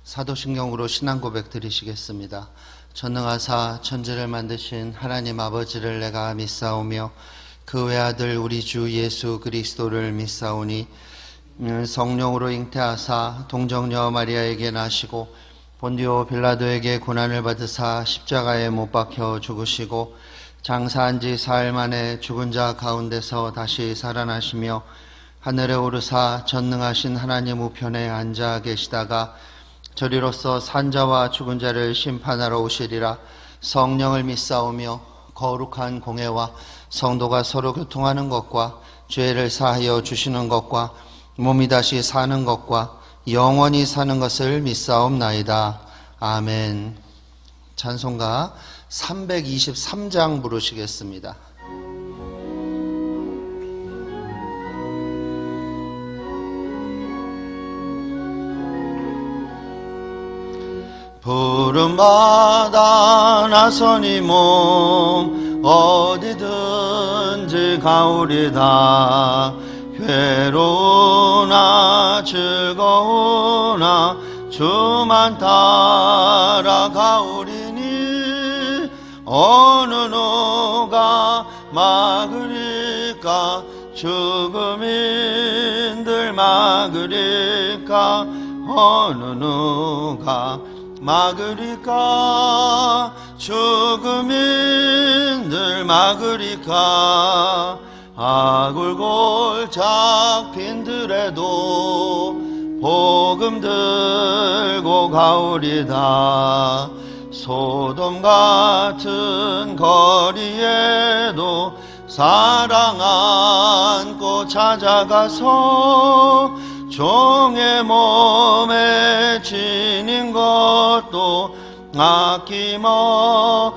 사도신경으로 신앙 고백 드리시겠습니다. 전능하사 천지를 만드신 하나님 아버지를 내가 믿사오며 그 외아들 우리 주 예수 그리스도를 믿사오니 성령으로 잉태하사 동정녀 마리아에게 나시고 본디오 빌라도에게 고난을 받으사 십자가에 못 박혀 죽으시고 장사한 지 사흘 만에 죽은 자 가운데서 다시 살아나시며 하늘에 오르사 전능하신 하나님 우편에 앉아 계시다가 저리로서 산자와 죽은 자를 심판하러 오시리라. 성령을 믿사오며 거룩한 공회와 성도가 서로 교통하는 것과 죄를 사하여 주시는 것과 몸이 다시 사는 것과 영원히 사는 것을 믿사옵나이다. 아멘. 찬송가 323장 부르시겠습니다. 푸른바다 나서니 몸 어디든지 가오리다. 괴로우나 즐거우나 주만 따라가오리니 어느 누가 막으리까 죽음인들 막으리까 어느 누가 막으리까 죽음인들 막으리까 아굴골 잡힌들에도 복음 들고 가오리다. 소돔 같은 거리에도 사랑 안고 찾아가서 종의 몸에 지닌 것도 아낌없이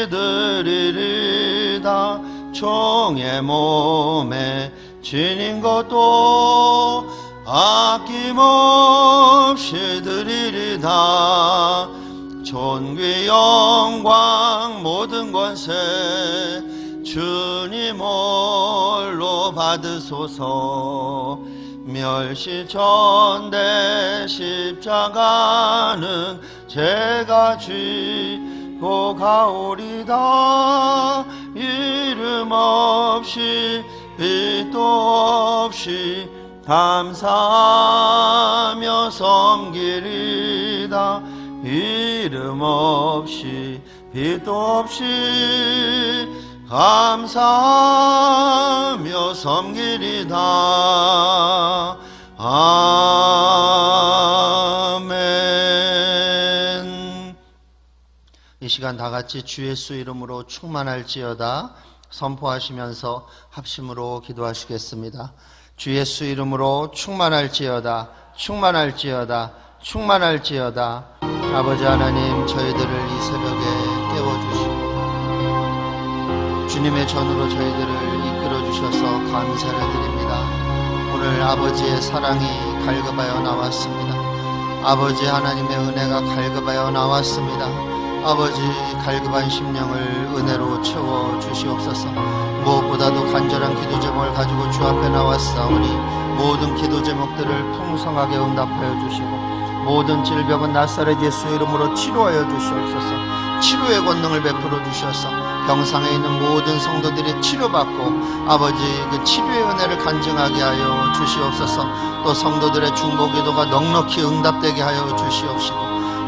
드리리다. 종의 몸에 지닌 것도 아낌없이 드리리다. 존귀 영광 모든 권세 주님 홀로 받으소서. 멸시전대 십자가는 제가 쥐고 가오리다. 이름 없이 빛도 없이 감사하며 섬기리다. 이름 없이 빛도 없이 감사하며 섬기리다. 아멘. 이 시간 다 같이 주 예수 이름으로 충만할지어다 선포하시면서 합심으로 기도하시겠습니다. 주 예수 이름으로 충만할지어다, 충만할지어다, 충만할지어다. 아버지 하나님, 저희들을 이 새벽에 깨워주시고 주님의 전으로 저희들을 이끌어주셔서 감사를 드립니다. 오늘 아버지의 사랑이 갈급하여 나왔습니다. 아버지 하나님의 은혜가 갈급하여 나왔습니다. 아버지 갈급한 심령을 은혜로 채워주시옵소서. 무엇보다도 간절한 기도 제목을 가지고 주 앞에 나왔사오니 모든 기도 제목들을 풍성하게 응답하여 주시고 모든 질병은 나사렛 예수 이름으로 치료하여 주시옵소서. 치료의 권능을 베풀어 주셔서 병상에 있는 모든 성도들이 치료받고 아버지 그 치료의 은혜를 간증하게 하여 주시옵소서. 또 성도들의 중보기도가 넉넉히 응답되게 하여 주시옵시고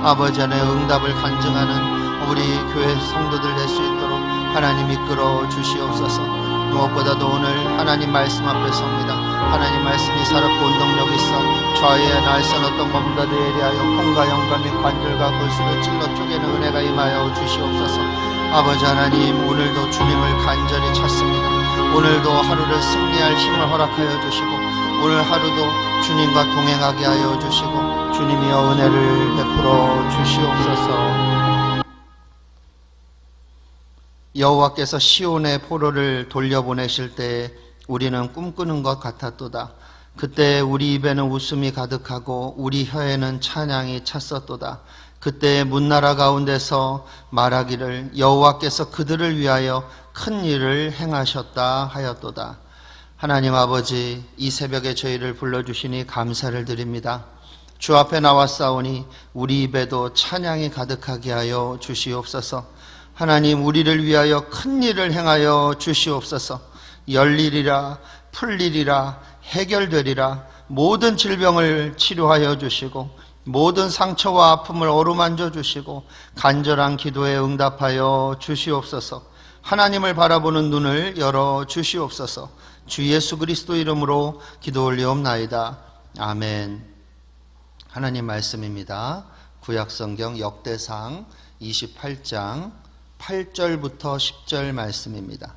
아버지 안에 응답을 간증하는 우리 교회 성도들 될 수 있도록 하나님 이끌어 주시옵소서. 무엇보다도 오늘 하나님 말씀 앞에 섭니다. 하나님 말씀이 살았고 운동력이 있어 좌우에 날선 어떤 것보다도 예리하여 콩과 영과 및 관절과 골수를 찔러 쪼개는 은혜가 임하여 주시옵소서. 아버지 하나님, 오늘도 주님을 간절히 찾습니다. 오늘도 하루를 승리할 힘을 허락하여 주시고 오늘 하루도 주님과 동행하게 하여 주시고 주님이여 은혜를 베풀어 주시옵소서. 여호와께서 시온의 포로를 돌려보내실 때에 우리는 꿈꾸는 것 같았도다. 그때 우리 입에는 웃음이 가득하고 우리 혀에는 찬양이 찼었도다. 그때 문나라 가운데서 말하기를 여호와께서 그들을 위하여 큰 일을 행하셨다 하였도다. 하나님 아버지, 이 새벽에 저희를 불러주시니 감사를 드립니다. 주 앞에 나왔사오니 우리 입에도 찬양이 가득하게 하여 주시옵소서. 하나님, 우리를 위하여 큰 일을 행하여 주시옵소서. 열리리라, 풀리리라, 해결되리라. 모든 질병을 치료하여 주시고 모든 상처와 아픔을 어루만져 주시고 간절한 기도에 응답하여 주시옵소서. 하나님을 바라보는 눈을 열어 주시옵소서. 주 예수 그리스도 이름으로 기도 올리옵나이다. 아멘. 하나님 말씀입니다. 구약성경 역대상 28장 8절부터 10절 말씀입니다.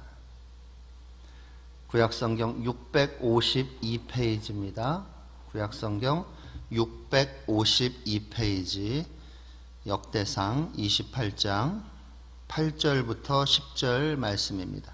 구약성경 652페이지입니다. 구약성경 652페이지 역대상 28장 8절부터 10절 말씀입니다.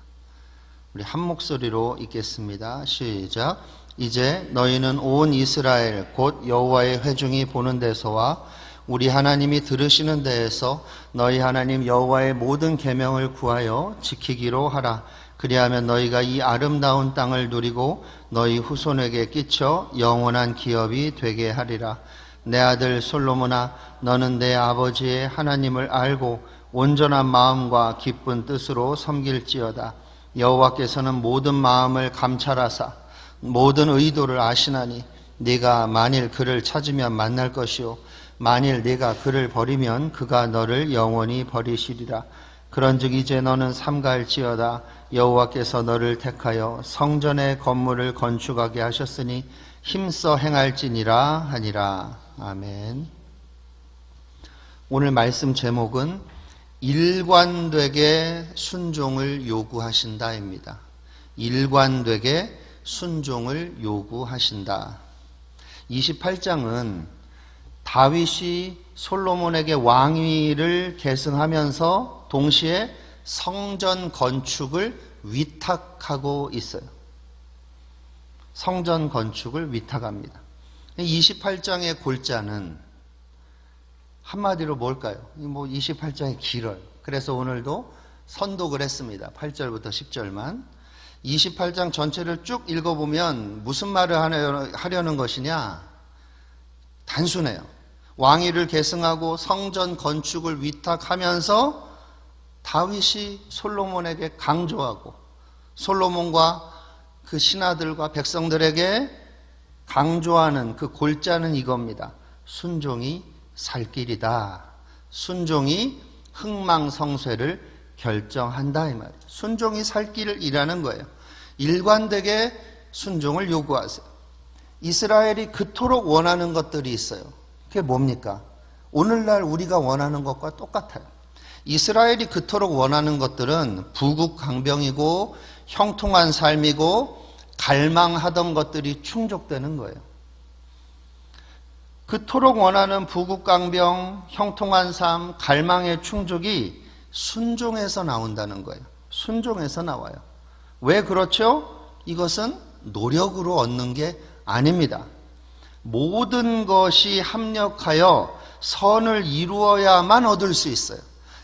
우리 한 목소리로 읽겠습니다. 시작. 이제 너희는 온 이스라엘 곧 여호와의 회중이 보는 데서와 우리 하나님이 들으시는 데에서 너희 하나님 여호와의 모든 계명을 구하여 지키기로 하라. 그리하면 너희가 이 아름다운 땅을 누리고 너희 후손에게 끼쳐 영원한 기업이 되게 하리라. 내 아들 솔로몬아, 너는 내 아버지의 하나님을 알고 온전한 마음과 기쁜 뜻으로 섬길지어다. 여호와께서는 모든 마음을 감찰하사 모든 의도를 아시나니 네가 만일 그를 찾으면 만날 것이요 만일 네가 그를 버리면 그가 너를 영원히 버리시리라. 그런즉 이제 너는 삼가할지어다. 여호와께서 너를 택하여 성전의 건물을 건축하게 하셨으니 힘써 행할지니라 하니라. 아멘. 오늘 말씀 제목은 일관되게 순종을 요구하신다입니다. 일관되게 순종을 요구하신다. 28장은 다윗이 솔로몬에게 왕위를 계승하면서 동시에 성전 건축을 위탁하고 있어요. 성전 건축을 위탁합니다. 28장의 골자는 한마디로 뭘까요? 28장이 길어요. 그래서 오늘도 선독을 했습니다. 8절부터 10절만. 28장 전체를 쭉 읽어보면 무슨 말을 하려는 것이냐? 단순해요. 왕위를 계승하고 성전 건축을 위탁하면서 다윗이 솔로몬에게 강조하고 솔로몬과 그 신하들과 백성들에게 강조하는 그 골자는 이겁니다. 순종이 살 길이다. 순종이 흥망성쇠를 결정한다 이 말이에요. 순종이 살 길이라는 거예요. 일관되게 순종을 요구하세요. 이스라엘이 그토록 원하는 것들이 있어요. 그게 뭡니까? 오늘날 우리가 원하는 것과 똑같아요. 이스라엘이 그토록 원하는 것들은 부국강병이고 형통한 삶이고 갈망하던 것들이 충족되는 거예요. 그토록 원하는 부국강병, 형통한 삶, 갈망의 충족이 순종에서 나온다는 거예요. 순종에서 나와요. 왜 그렇죠? 이것은 노력으로 얻는 게 아닙니다. 모든 것이 합력하여 선을 이루어야만 얻을 수 있어요.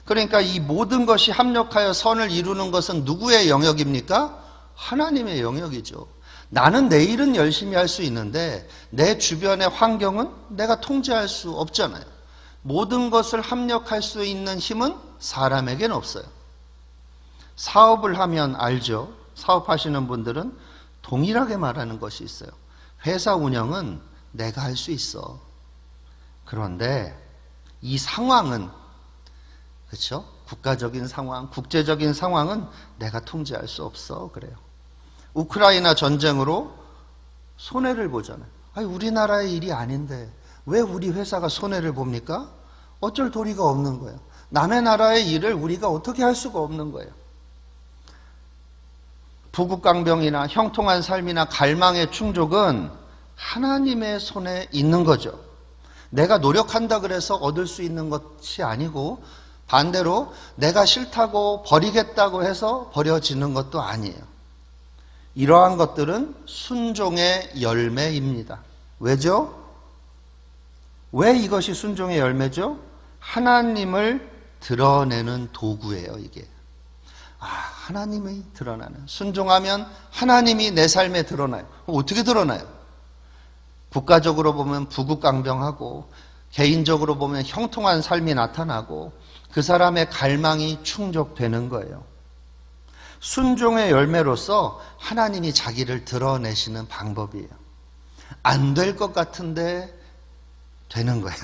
그러니까 이 모든 것이 합력하여 선을 이루는 것은 누구의 영역입니까? 하나님의 영역이죠. 나는 내 일은 열심히 할 수 있는데 내 주변의 환경은 내가 통제할 수 없잖아요. 모든 것을 합력할 수 있는 힘은 사람에게는 없어요. 사업을 하면 알죠. 사업하시는 분들은 동일하게 말하는 것이 있어요. 회사 운영은 내가 할 수 있어. 그런데 이 상황은, 그렇죠? 국가적인 상황, 국제적인 상황은 내가 통제할 수 없어. 그래요. 우크라이나 전쟁으로 손해를 보잖아요. 아니, 우리나라의 일이 아닌데 왜 우리 회사가 손해를 봅니까? 어쩔 도리가 없는 거예요. 남의 나라의 일을 우리가 어떻게 할 수가 없는 거예요. 부국강병이나 형통한 삶이나 갈망의 충족은 하나님의 손에 있는 거죠. 내가 노력한다 그래서 얻을 수 있는 것이 아니고 반대로 내가 싫다고 버리겠다고 해서 버려지는 것도 아니에요. 이러한 것들은 순종의 열매입니다. 왜죠? 왜 이것이 순종의 열매죠? 하나님을 드러내는 도구예요, 이게. 하나님이 드러나는. 순종하면 하나님이 내 삶에 드러나요. 어떻게 드러나요? 국가적으로 보면 부국강병하고 개인적으로 보면 형통한 삶이 나타나고 그 사람의 갈망이 충족되는 거예요. 순종의 열매로서 하나님이 자기를 드러내시는 방법이에요. 안 될 것 같은데 되는 거예요.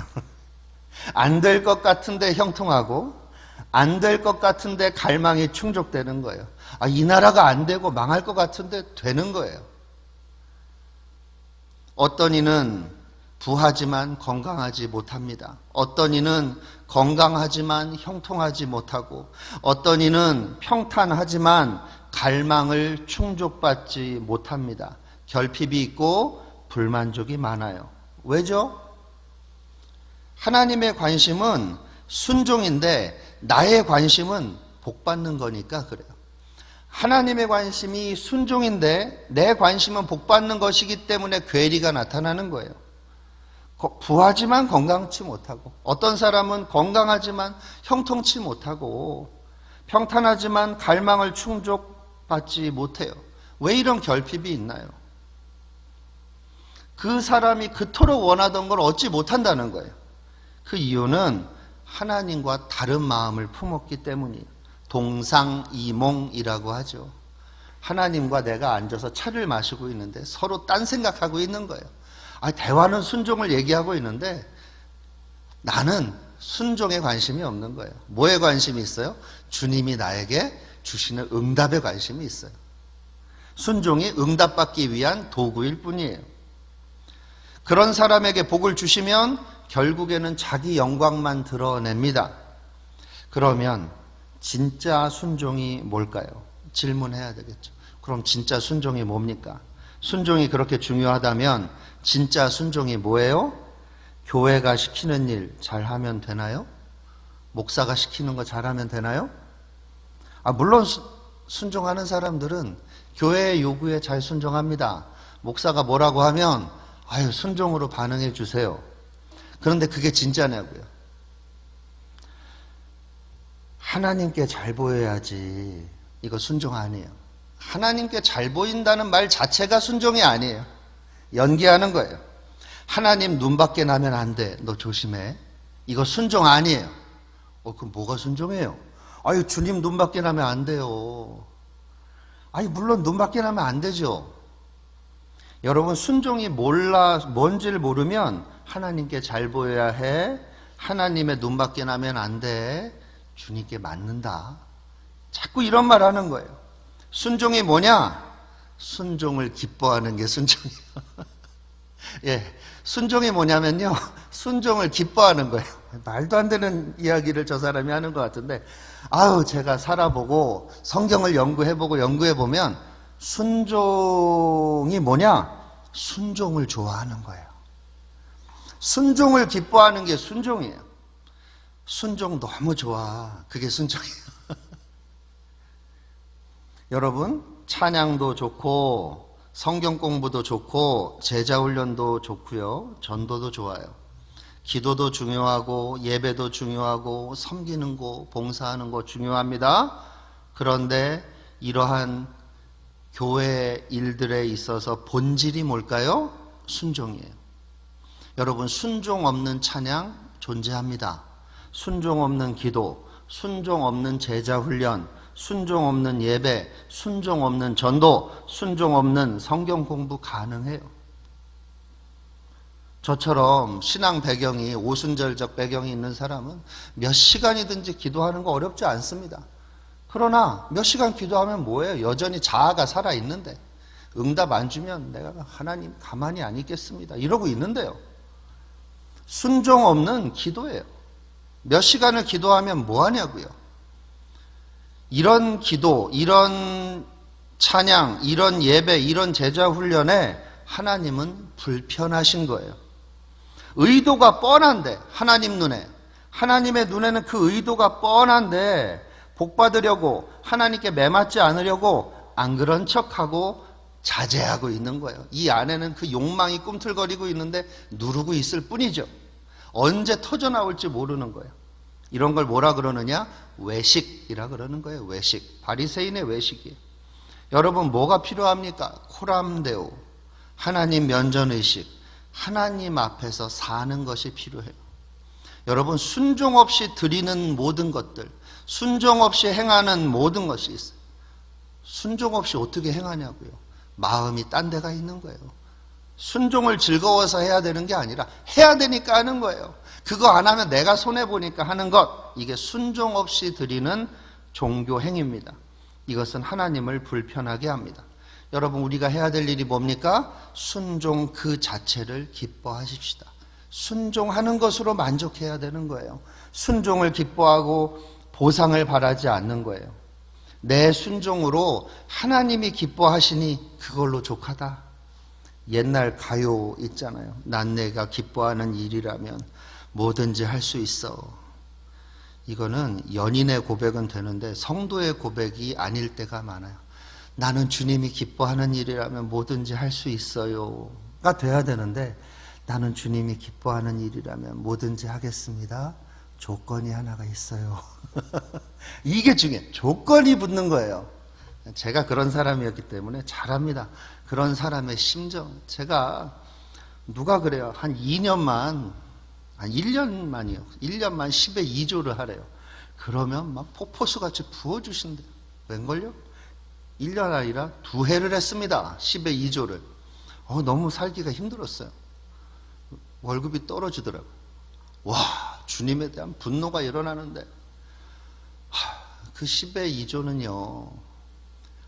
안 될 것 같은데 형통하고 안 될 것 같은데 갈망이 충족되는 거예요. 이 나라가 안 되고 망할 것 같은데 되는 거예요. 어떤 이는 부하지만 건강하지 못합니다. 어떤 이는 건강하지만 형통하지 못하고, 어떤 이는 평탄하지만 갈망을 충족받지 못합니다. 결핍이 있고 불만족이 많아요. 왜죠? 하나님의 관심은 순종인데 나의 관심은 복받는 거니까 그래요. 하나님의 관심이 순종인데 내 관심은 복받는 것이기 때문에 괴리가 나타나는 거예요. 부하지만 건강치 못하고, 어떤 사람은 건강하지만 형통치 못하고, 평탄하지만 갈망을 충족받지 못해요. 왜 이런 결핍이 있나요? 그 사람이 그토록 원하던 걸 얻지 못한다는 거예요. 그 이유는 하나님과 다른 마음을 품었기 때문이에요. 동상이몽이라고 하죠. 하나님과 내가 앉아서 차를 마시고 있는데 서로 딴 생각하고 있는 거예요. 대화는 순종을 얘기하고 있는데 나는 순종에 관심이 없는 거예요. 뭐에 관심이 있어요? 주님이 나에게 주시는 응답에 관심이 있어요. 순종이 응답받기 위한 도구일 뿐이에요. 그런 사람에게 복을 주시면 결국에는 자기 영광만 드러냅니다. 그러면 진짜 순종이 뭘까요? 질문해야 되겠죠. 그럼 진짜 순종이 뭡니까? 순종이 그렇게 중요하다면 진짜 순종이 뭐예요? 교회가 시키는 일 잘하면 되나요? 목사가 시키는 거 잘하면 되나요? 물론 순종하는 사람들은 교회의 요구에 잘 순종합니다. 목사가 뭐라고 하면 순종으로 반응해 주세요. 그런데 그게 진짜냐고요? 하나님께 잘 보여야지. 이거 순종 아니에요. 하나님께 잘 보인다는 말 자체가 순종이 아니에요. 연기하는 거예요. 하나님 눈 밖에 나면 안 돼. 너 조심해. 이거 순종 아니에요. 그럼 뭐가 순종이에요? 주님 눈 밖에 나면 안 돼요. 물론 눈 밖에 나면 안 되죠. 여러분, 순종이 뭔지를 모르면 하나님께 잘 보여야 해. 하나님의 눈 밖에 나면 안 돼. 주님께 맞는다. 자꾸 이런 말 하는 거예요. 순종이 뭐냐? 순종을 기뻐하는 게 순종이에요. 예, 순종이 뭐냐면요, 순종을 기뻐하는 거예요. 말도 안 되는 이야기를 저 사람이 하는 것 같은데, 제가 살아보고 성경을 연구해보면 순종이 뭐냐? 순종을 좋아하는 거예요. 순종을 기뻐하는 게 순종이에요. 순종 너무 좋아. 그게 순종이에요. 여러분, 찬양도 좋고 성경 공부도 좋고 제자 훈련도 좋고요. 전도도 좋아요. 기도도 중요하고 예배도 중요하고 섬기는 거, 봉사하는 거 중요합니다. 그런데 이러한 교회 일들에 있어서 본질이 뭘까요? 순종이에요. 여러분, 순종 없는 찬양 존재합니다. 순종 없는 기도, 순종 없는 제자 훈련, 순종 없는 예배, 순종 없는 전도, 순종 없는 성경 공부 가능해요. 저처럼 신앙 배경이 오순절적 배경이 있는 사람은 몇 시간이든지 기도하는 거 어렵지 않습니다. 그러나 몇 시간 기도하면 뭐예요? 여전히 자아가 살아있는데 응답 안 주면 내가 하나님 가만히 안 있겠습니다. 이러고 있는데요. 순종 없는 기도예요. 몇 시간을 기도하면 뭐 하냐고요. 이런 기도, 이런 찬양, 이런 예배, 이런 제자 훈련에 하나님은 불편하신 거예요. 의도가 뻔한데, 하나님의 눈에는 그 의도가 뻔한데 복 받으려고, 하나님께 매맞지 않으려고 안 그런 척하고 자제하고 있는 거예요. 이 안에는 그 욕망이 꿈틀거리고 있는데 누르고 있을 뿐이죠. 언제 터져나올지 모르는 거예요. 이런 걸 뭐라 그러느냐? 외식이라 그러는 거예요. 외식. 바리새인의 외식이에요. 여러분, 뭐가 필요합니까? 코람데오, 하나님 면전의식, 하나님 앞에서 사는 것이 필요해요. 여러분, 순종 없이 드리는 모든 것들, 순종 없이 행하는 모든 것이 있어요. 순종 없이 어떻게 행하냐고요. 마음이 딴 데가 있는 거예요. 순종을 즐거워서 해야 되는 게 아니라 해야 되니까 하는 거예요. 그거 안 하면 내가 손해보니까 하는 것, 이게 순종 없이 드리는 종교 행위입니다. 이것은 하나님을 불편하게 합니다. 여러분, 우리가 해야 될 일이 뭡니까? 순종 그 자체를 기뻐하십시다. 순종하는 것으로 만족해야 되는 거예요. 순종을 기뻐하고 보상을 바라지 않는 거예요. 내 순종으로 하나님이 기뻐하시니 그걸로 족하다. 옛날 가요 있잖아요. 난 내가 기뻐하는 일이라면 뭐든지 할 수 있어. 이거는 연인의 고백은 되는데 성도의 고백이 아닐 때가 많아요. 나는 주님이 기뻐하는 일이라면 뭐든지 할 수 있어요가 돼야 되는데, 나는 주님이 기뻐하는 일이라면 뭐든지 하겠습니다. 조건이 하나가 있어요. 이게 중요해요. 조건이 붙는 거예요. 제가 그런 사람이었기 때문에 잘합니다. 그런 사람의 심정. 제가 누가 그래요. 한 2년만, 한 1년만이요. 1년만 10의 2조를 하래요. 그러면 막 폭포수같이 부어주신대요. 웬걸요? 1년 아니라 2해를 했습니다. 10의 2조를. 너무 살기가 힘들었어요. 월급이 떨어지더라고요. 와, 주님에 대한 분노가 일어나는데, 그 10의 2조는요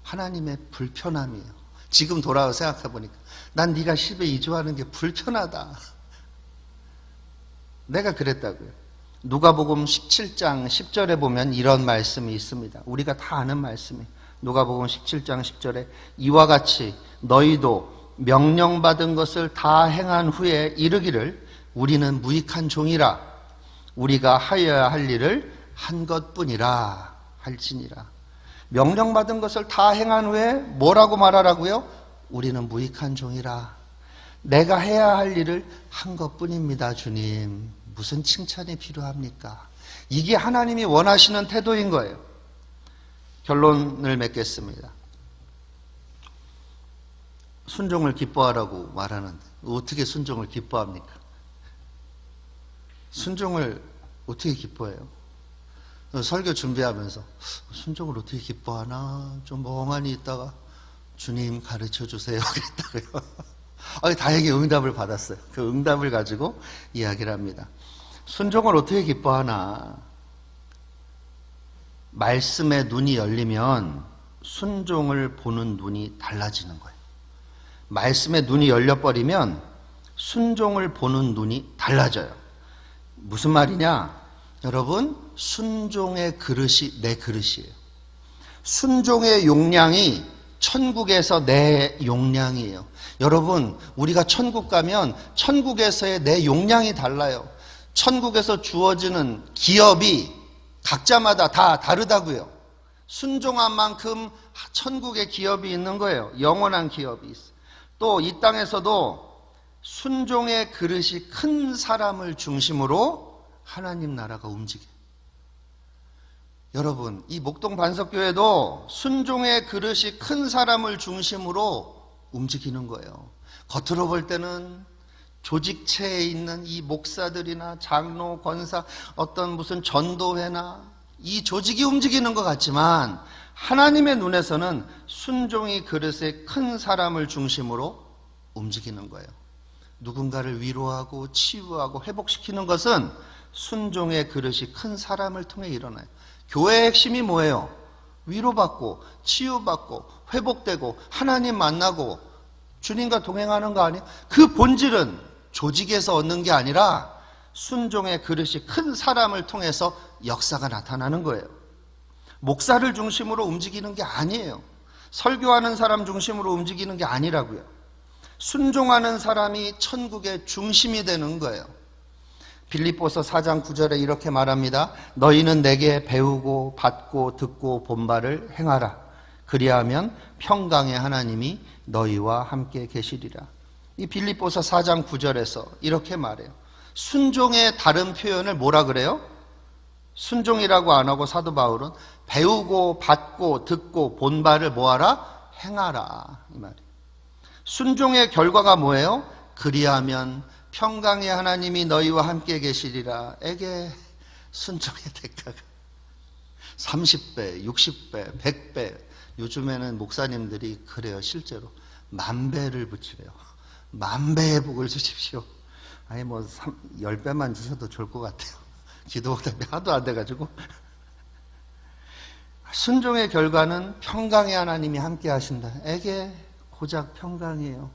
하나님의 불편함이에요. 지금 돌아와 생각해 보니까 난 네가 10의 2조 하는 게 불편하다. 내가 그랬다고요. 누가복음 17장 10절에 보면 이런 말씀이 있습니다. 우리가 다 아는 말씀이에요. 누가복음 17장 10절에 이와 같이 너희도 명령받은 것을 다 행한 후에 이르기를 우리는 무익한 종이라 우리가 하여야 할 일을 한 것뿐이라 할지니라. 명령받은 것을 다 행한 후에 뭐라고 말하라고요? 우리는 무익한 종이라. 내가 해야 할 일을 한 것뿐입니다. 주님, 무슨 칭찬이 필요합니까? 이게 하나님이 원하시는 태도인 거예요. 결론을 맺겠습니다. 순종을 기뻐하라고 말하는데 어떻게 순종을 기뻐합니까? 순종을 어떻게 기뻐해요? 설교 준비하면서 순종을 어떻게 기뻐하나 좀 멍하니 있다가 주님 가르쳐 주세요 그랬다고요. 다행히 응답을 받았어요. 그 응답을 가지고 이야기를 합니다. 순종을 어떻게 기뻐하나, 말씀에 눈이 열리면 순종을 보는 눈이 달라지는 거예요. 말씀에 눈이 열려버리면 순종을 보는 눈이 달라져요. 무슨 말이냐? 여러분, 순종의 그릇이 내 그릇이에요. 순종의 용량이 천국에서 내 용량이에요. 여러분, 우리가 천국 가면 천국에서의 내 용량이 달라요. 천국에서 주어지는 기업이 각자마다 다 다르다고요. 순종한 만큼 천국의 기업이 있는 거예요. 영원한 기업이 있어요. 또 이 땅에서도 순종의 그릇이 큰 사람을 중심으로 하나님 나라가 움직여요. 여러분, 이 목동 반석교회도 순종의 그릇이 큰 사람을 중심으로 움직이는 거예요. 겉으로 볼 때는 조직체에 있는 이 목사들이나 장로, 권사, 어떤 무슨 전도회나 이 조직이 움직이는 것 같지만 하나님의 눈에서는 순종의 그릇의 큰 사람을 중심으로 움직이는 거예요. 누군가를 위로하고 치유하고 회복시키는 것은 순종의 그릇이 큰 사람을 통해 일어나요. 교회의 핵심이 뭐예요? 위로받고 치유받고 회복되고 하나님 만나고 주님과 동행하는 거 아니에요? 그 본질은 조직에서 얻는 게 아니라 순종의 그릇이 큰 사람을 통해서 역사가 나타나는 거예요. 목사를 중심으로 움직이는 게 아니에요. 설교하는 사람 중심으로 움직이는 게 아니라고요. 순종하는 사람이 천국의 중심이 되는 거예요. 빌립보서 4장 9절에 이렇게 말합니다. 너희는 내게 배우고 받고 듣고 본 바를 행하라. 그리하면 평강의 하나님이 너희와 함께 계시리라. 이 빌립보서 4장 9절에서 이렇게 말해요. 순종의 다른 표현을 뭐라 그래요? 순종이라고 안 하고 사도 바울은 배우고 받고 듣고 본 바를 뭐하라? 행하라. 이 말이에요. 순종의 결과가 뭐예요? 그리하면 평강의 하나님이 너희와 함께 계시리라. 에게 순종의 대가가 30배, 60배, 100배. 요즘에는 목사님들이 그래요. 실제로 10,000배를 붙이래요. 10,000배의 복을 주십시오. 아니 10배만 주셔도 좋을 것 같아요. 기도복답이 하도 안 돼가지고. 순종의 결과는 평강의 하나님이 함께 하신다. 에게 고작 평강이에요.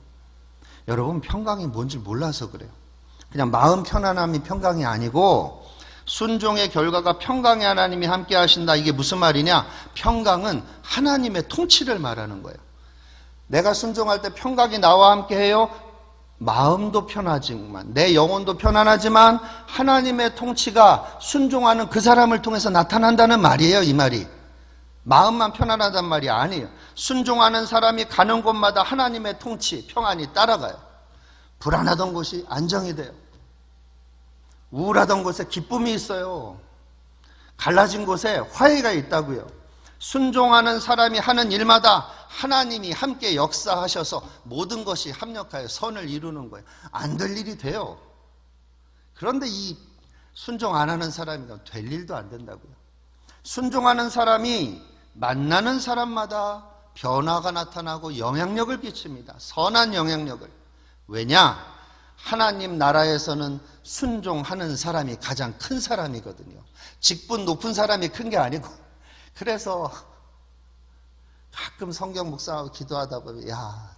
여러분, 평강이 뭔지 몰라서 그래요. 그냥 마음 편안함이 평강이 아니고 순종의 결과가 평강의 하나님이 함께 하신다. 이게 무슨 말이냐? 평강은 하나님의 통치를 말하는 거예요. 내가 순종할 때 평강이 나와 함께 해요. 마음도 편하지만, 내 영혼도 편안하지만 하나님의 통치가 순종하는 그 사람을 통해서 나타난다는 말이에요. 이 말이 마음만 편안하단 말이 아니에요. 순종하는 사람이 가는 곳마다 하나님의 통치, 평안이 따라가요. 불안하던 곳이 안정이 돼요. 우울하던 곳에 기쁨이 있어요. 갈라진 곳에 화해가 있다고요. 순종하는 사람이 하는 일마다 하나님이 함께 역사하셔서 모든 것이 합력하여 선을 이루는 거예요. 안 될 일이 돼요. 그런데 이 순종 안 하는 사람이 될 일도 안 된다고요. 순종하는 사람이 만나는 사람마다 변화가 나타나고 영향력을 끼칩니다. 선한 영향력을. 왜냐? 하나님 나라에서는 순종하는 사람이 가장 큰 사람이거든요. 직분 높은 사람이 큰 게 아니고. 그래서 가끔 성경 묵상하고 기도하다 보면 야,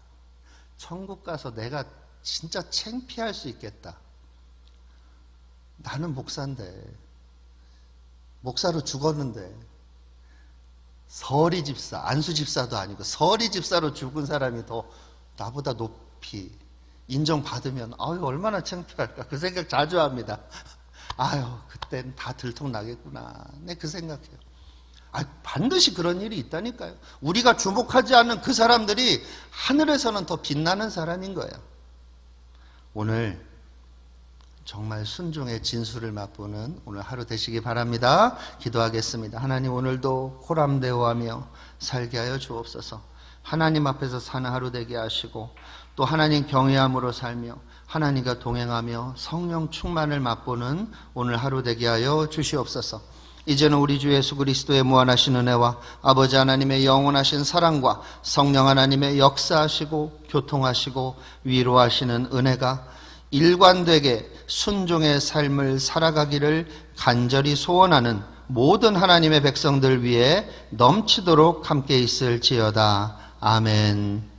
천국 가서 내가 진짜 창피할 수 있겠다. 나는 목사인데, 목사로 죽었는데, 서리 집사, 안수 집사도 아니고 서리 집사로 죽은 사람이 더 나보다 높이 인정받으면 아유 얼마나 창피할까. 그 생각 자주 합니다. 아유 그땐 다 들통나겠구나. 네, 그 생각해요. 반드시 그런 일이 있다니까요. 우리가 주목하지 않는 그 사람들이 하늘에서는 더 빛나는 사람인 거예요. 오늘 정말 순종의 진수를 맛보는 오늘 하루 되시기 바랍니다. 기도하겠습니다. 하나님, 오늘도 호람대오하며 살게 하여 주옵소서. 하나님 앞에서 사는 하루 되게 하시고 또 하나님 경외함으로 살며 하나님과 동행하며 성령 충만을 맛보는 오늘 하루 되게 하여 주시옵소서. 이제는 우리 주 예수 그리스도의 무한하신 은혜와 아버지 하나님의 영원하신 사랑과 성령 하나님의 역사하시고 교통하시고 위로하시는 은혜가 일관되게 순종의 삶을 살아가기를 간절히 소원하는 모든 하나님의 백성들 위해 넘치도록 함께 있을지어다. 아멘.